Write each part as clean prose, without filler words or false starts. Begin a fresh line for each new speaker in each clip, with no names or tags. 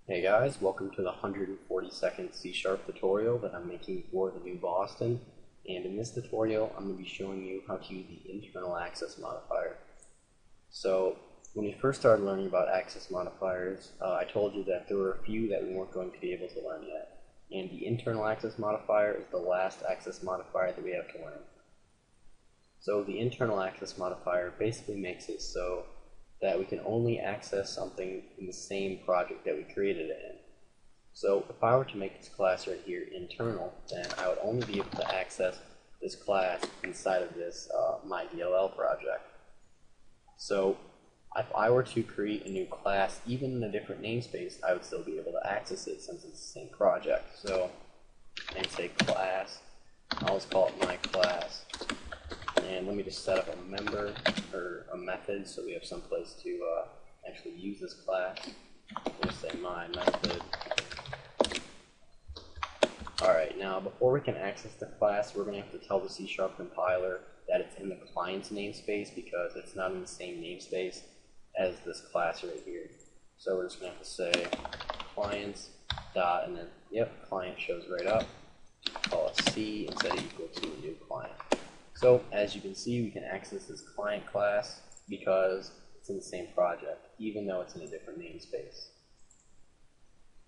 Hey guys, welcome to the 142nd C# tutorial that I'm making for the new Boston. And in this tutorial, I'm going to be showing you how to use the internal access modifier. So when we first started learning about access modifiers, I told you that there were a few that we weren't going to be able to learn yet. And the internal access modifier is the last access modifier that we have to learn. So the internal access modifier basically makes it so that we can only access something in the same project that we created it in. So if I were to make this class right here internal, then I would only be able to access this class inside of this MyDLL project. So if I were to create a new class, even in a different namespace, I would still be able to access it since it's the same project. So I can say class, I'll just call it my class. And let me just set up a member or a method so we have some place to actually use this class. We'll just say my method. Alright, now before we can access the class, we're going to have to tell the C# compiler that it's in the client's namespace because it's not in the same namespace as this class right here. So we're just going to have to say clients dot, and then, yep, client shows right up. Call it C and set it equal to a new client. So, as you can see, we can access this client class because it's in the same project, even though it's in a different namespace.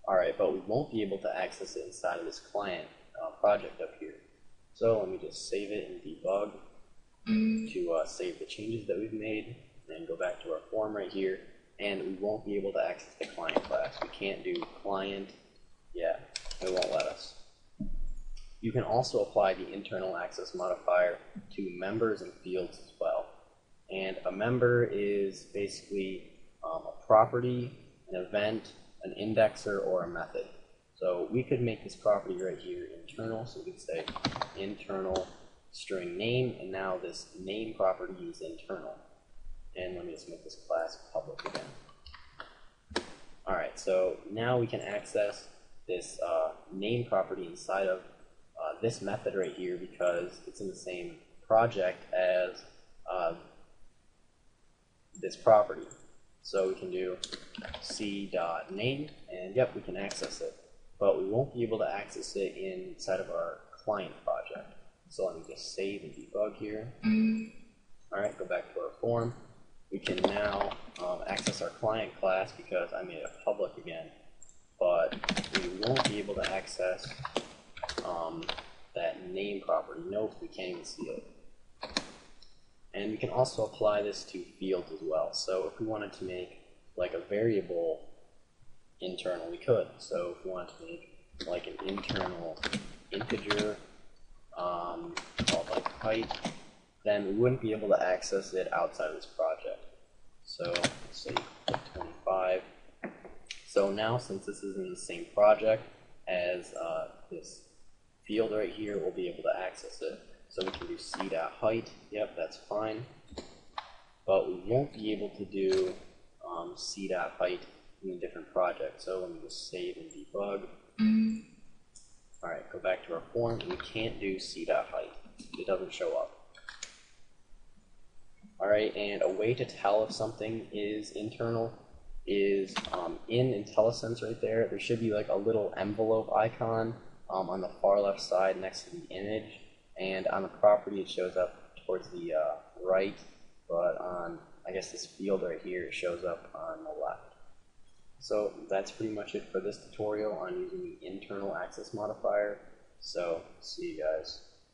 Alright, but we won't be able to access it inside of this client project up here. So, let me just save it and debug to save the changes that we've made, and then go back to our form right here, and we won't be able to access the client class. We can't do client, yeah, it won't let us. You can also apply the internal access modifier to members and fields as well. And a member is basically a property, an event, an indexer, or a method. So we could make this property right here internal, so we could say internal string name, and now this name property is internal. And let me just make this class public again. Alright, so now we can access this name property inside of this method right here because it's in the same project as this property. So we can do c.name, and yep, we can access it. But we won't be able to access it inside of our client project. So let me just save and debug here. Alright, go back to our form. We can now access our client class because I made it public again. But we won't be able to access that name property. Nope, we can't even see it. And we can also apply this to fields as well. So if we wanted to make like a variable internal, we could. So if we wanted to make like an internal integer called like height, then we wouldn't be able to access it outside of this project. So let's say 25. So now, since this is in the same project as this field right here, we'll be able to access it. So we can do c.height, yep, that's fine. But we won't be able to do c.height in a different project. So let me just save and debug. Alright, go back to our form, and we can't do c.height. It doesn't show up. Alright, and a way to tell if something is internal is in IntelliSense right there, there should be like a little envelope icon on the far left side next to the image, and on the property it shows up towards the right, but on, I guess, this field right here it shows up on the left. So that's pretty much it for this tutorial on using the internal access modifier. So see you guys.